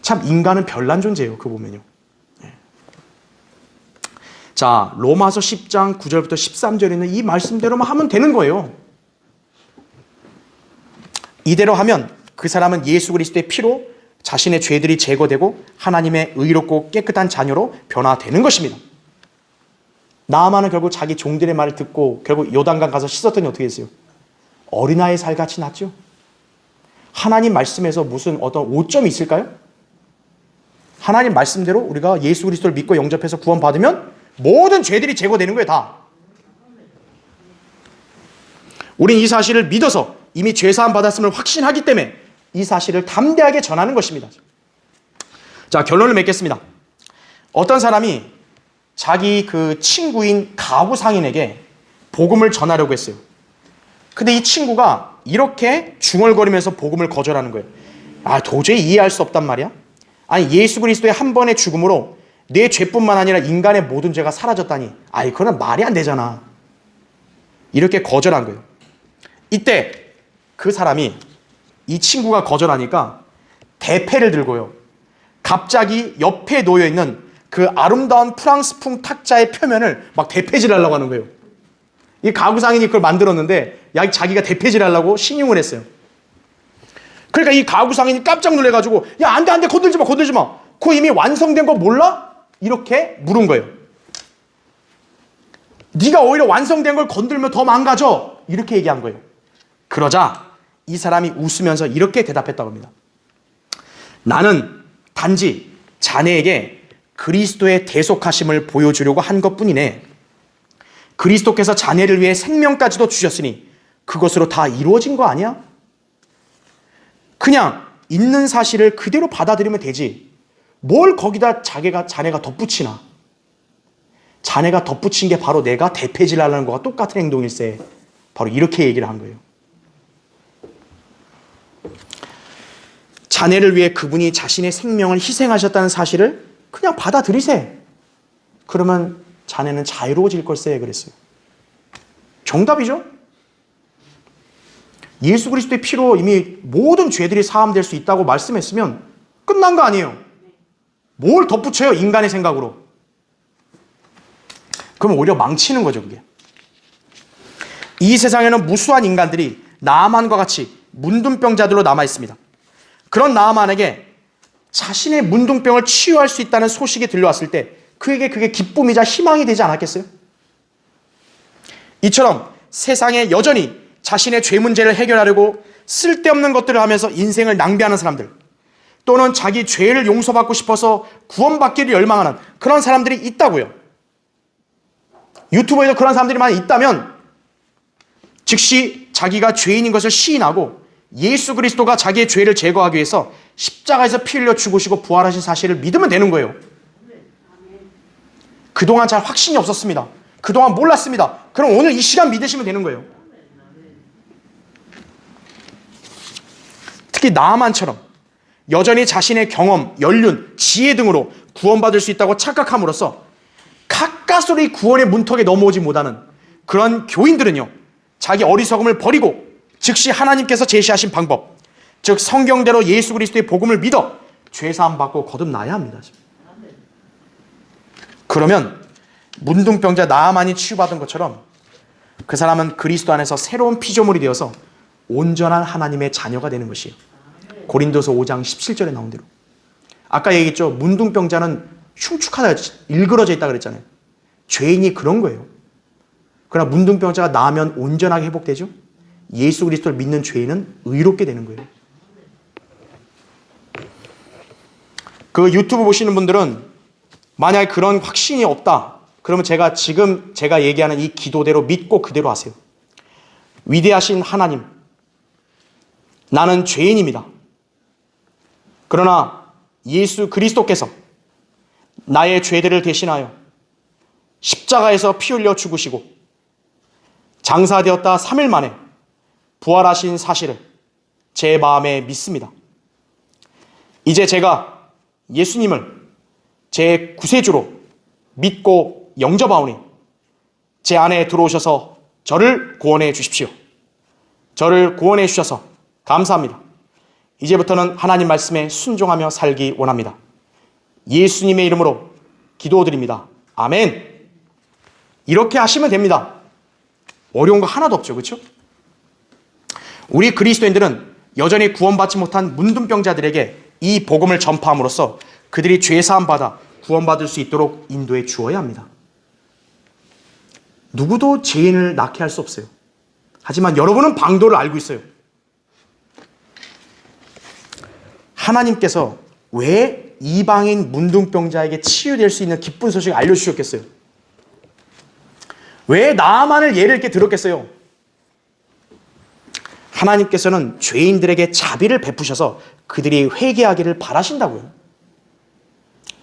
참 인간은 별난 존재예요. 그거 보면요. 자, 로마서 10장 9절부터 13절에 있는 이 말씀대로만 하면 되는 거예요. 이대로 하면 그 사람은 예수 그리스도의 피로 자신의 죄들이 제거되고 하나님의 의롭고 깨끗한 자녀로 변화되는 것입니다. 나아만은 결국 자기 종들의 말을 듣고 결국 요단강 가서 씻었더니 어떻게 했어요? 어린아이 살같이 났죠. 하나님 말씀에서 무슨 어떤 오점이 있을까요? 하나님 말씀대로 우리가 예수 그리스도를 믿고 영접해서 구원받으면 모든 죄들이 제거되는 거예요. 다. 우린 이 사실을 믿어서 이미 죄사함 받았음을 확신하기 때문에 이 사실을 담대하게 전하는 것입니다. 자, 결론을 맺겠습니다. 어떤 사람이 자기 그 친구인 가구 상인에게 복음을 전하려고 했어요. 근데 이 친구가 이렇게 중얼거리면서 복음을 거절하는 거예요. 아, 도저히 이해할 수 없단 말이야. 아니, 예수 그리스도의 한 번의 죽음으로 내 죄뿐만 아니라 인간의 모든 죄가 사라졌다니. 아이, 그건 말이 안 되잖아. 이렇게 거절한 거예요. 이때 그 사람이 이 친구가 거절하니까 대패를 들고요. 갑자기 옆에 놓여있는 그 아름다운 프랑스풍 탁자의 표면을 막 대패질 하려고 하는 거예요. 이 가구 상인이 그걸 만들었는데 자기가 대패질 하려고 신용을 했어요. 그러니까 이 가구 상인이 깜짝 놀래가지고 야, 안 돼, 건들지 마. 그거 이미 완성된 거 몰라? 이렇게 물은 거예요. 네가 오히려 완성된 걸 건들면 더 망가져. 이렇게 얘기한 거예요. 그러자 이 사람이 웃으면서 이렇게 대답했다고 합니다. 나는 단지 자네에게 그리스도의 대속하심을 보여주려고 한 것뿐이네. 그리스도께서 자네를 위해 생명까지도 주셨으니 그것으로 다 이루어진 거 아니야? 그냥 있는 사실을 그대로 받아들이면 되지. 뭘 거기다 자네가 덧붙이나. 자네가 덧붙인 게 바로 내가 대패질하려는 거와 똑같은 행동일세. 바로 이렇게 얘기를 한 거예요. 자네를 위해 그분이 자신의 생명을 희생하셨다는 사실을 그냥 받아들이세. 그러면 자네는 자유로워질 걸세. 그랬어요. 정답이죠? 예수 그리스도의 피로 이미 모든 죄들이 사함될 수 있다고 말씀했으면 끝난 거 아니에요. 뭘 덧붙여요? 인간의 생각으로. 그럼 오히려 망치는 거죠, 그게. 이 세상에는 무수한 인간들이 나아만과 같이 문둥병자들로 남아 있습니다. 그런 나아만에게 자신의 문둥병을 치유할 수 있다는 소식이 들려왔을 때 그에게 그게 기쁨이자 희망이 되지 않았겠어요? 이처럼 세상에 여전히 자신의 죄 문제를 해결하려고 쓸데없는 것들을 하면서 인생을 낭비하는 사람들, 또는 자기 죄를 용서받고 싶어서 구원받기를 열망하는 그런 사람들이 있다고요. 유튜브에도 그런 사람들이 많이 있다면 즉시 자기가 죄인인 것을 시인하고 예수 그리스도가 자기의 죄를 제거하기 위해서 십자가에서 피 흘려 죽으시고 부활하신 사실을 믿으면 되는 거예요. 그동안 잘 확신이 없었습니다. 그동안 몰랐습니다. 그럼 오늘 이 시간 믿으시면 되는 거예요. 특히 나아만처럼 여전히 자신의 경험, 연륜, 지혜 등으로 구원받을 수 있다고 착각함으로써 가까스로 이 구원의 문턱에 넘어오지 못하는 그런 교인들은요, 자기 어리석음을 버리고 즉시 하나님께서 제시하신 방법, 즉 성경대로 예수 그리스도의 복음을 믿어 죄사함 받고 거듭나야 합니다. 그러면 문둥병자 나아만이 치유받은 것처럼 그 사람은 그리스도 안에서 새로운 피조물이 되어서 온전한 하나님의 자녀가 되는 것이에요. 고린도서 5장 17절에 나온 대로. 아까 얘기했죠. 문둥병자는 흉측하다, 일그러져 있다 그랬잖아요. 죄인이 그런 거예요. 그러나 문둥병자가 나으면 온전하게 회복되죠. 예수 그리스도를 믿는 죄인은 의롭게 되는 거예요. 그 유튜브 보시는 분들은 만약에 그런 확신이 없다, 그러면 제가 얘기하는 이 기도대로 믿고 그대로 하세요. 위대하신 하나님, 나는 죄인입니다. 그러나 예수 그리스도께서 나의 죄들을 대신하여 십자가에서 피 흘려 죽으시고 장사되었다 3일 만에 부활하신 사실을 제 마음에 믿습니다. 이제 제가 예수님을 제 구세주로 믿고 영접하오니 제 안에 들어오셔서 저를 구원해 주십시오. 저를 구원해 주셔서 감사합니다. 이제부터는 하나님 말씀에 순종하며 살기 원합니다. 예수님의 이름으로 기도드립니다. 아멘. 이렇게 하시면 됩니다. 어려운 거 하나도 없죠. 그렇죠? 우리 그리스도인들은 여전히 구원받지 못한 문둥병자들에게 이 복음을 전파함으로써 그들이 죄사함 받아 구원받을 수 있도록 인도해 주어야 합니다. 누구도 죄인을 낳게 할 수 없어요. 하지만 여러분은 방도를 알고 있어요. 하나님께서 왜 이방인 문둥병자에게 치유될 수 있는 기쁜 소식을 알려주셨겠어요? 왜 나아만을 예를 이렇게 들었겠어요? 하나님께서는 죄인들에게 자비를 베푸셔서 그들이 회개하기를 바라신다고요.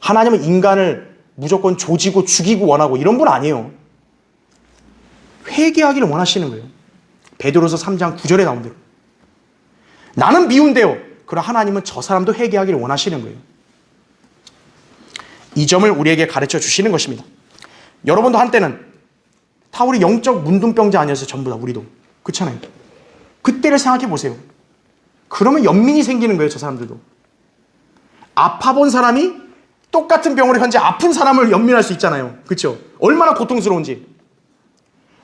하나님은 인간을 무조건 조지고 죽이고 원하고 이런 분 아니에요. 회개하기를 원하시는 거예요. 베드로서 3장 9절에 나온 대로. 나는 미운데요. 그러나 하나님은 저 사람도 회개하기를 원하시는 거예요. 이 점을 우리에게 가르쳐 주시는 것입니다. 여러분도 한때는 다 우리 영적 문둥병자 아니었어요. 전부 다 우리도. 그렇잖아요. 그때를 생각해 보세요. 그러면 연민이 생기는 거예요. 저 사람들도. 아파본 사람이 똑같은 병으로 현재 아픈 사람을 연민할 수 있잖아요. 그렇죠? 얼마나 고통스러운지.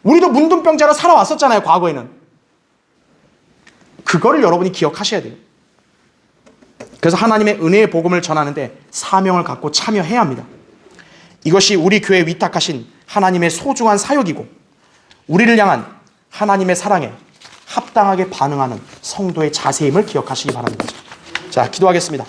우리도 문둥병자로 살아왔었잖아요. 과거에는. 그거를 여러분이 기억하셔야 돼요. 그래서 하나님의 은혜의 복음을 전하는데 사명을 갖고 참여해야 합니다. 이것이 우리 교회에 위탁하신 하나님의 소중한 사역이고 우리를 향한 하나님의 사랑에 합당하게 반응하는 성도의 자세임을 기억하시기 바랍니다. 자, 기도하겠습니다.